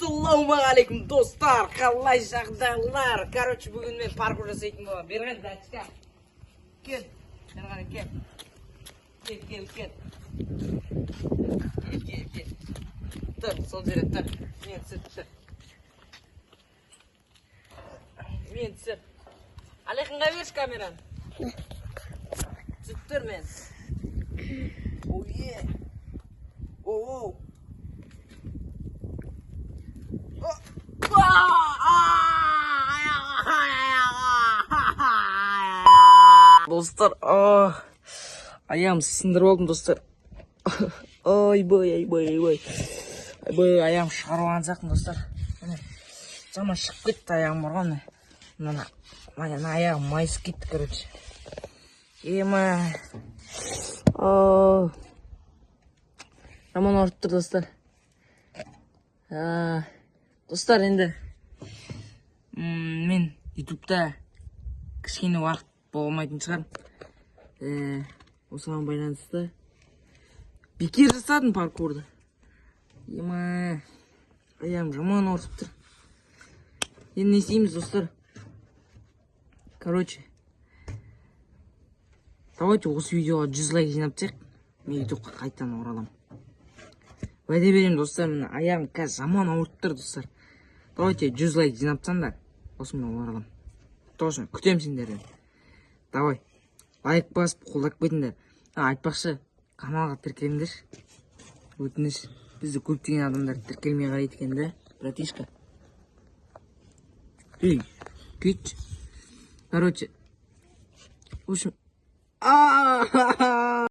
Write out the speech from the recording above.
Ассалаумағалейкум достар, қалай жағдайлар? Короче, бүгін мен паркур жасайтын боламын. Берген датчика. Кел. Берген кел. Кел. Кел. Тұр, сол жерде тұр. Мен түсір, тұр. Мен түсір. Алейхинға берші камераны. Түсіп тұр мен. Ое. Оу. Достар, аяғым сындырып алдым достар. Ойбай. Аяғым шығарған сақтым достар. Жаман шығып кетті аяғым барған. Мына аяғым майысып кетті, короче. Жаман ауырып тұр достар. Достар, енді мен ютубта кішкене уақыт болмайтын шығар. Осыған байланысты бекер жасадым паркурды. Аяғым жаман ауырып тұр. Енді не істейміз достар? Короче, давайте осы видеоға 100 лайк жинап тек, мен ютубқа қайтадан ораламын. Уәде беремін достар, міне аяғым қазір жаман ауырып тұр достар. Давайте 100 лайк жинапсаңдар, осымен ораламын. Точно, күтемін сендерден. Давай, лайк басып, қолдап кетіңдер. Айтпақшы, каналға тіркеліңдер. Өтініш, бізді көптеген адамдар тіркелмей қарайды екен да, братишка. Кетші. Короче, в общем,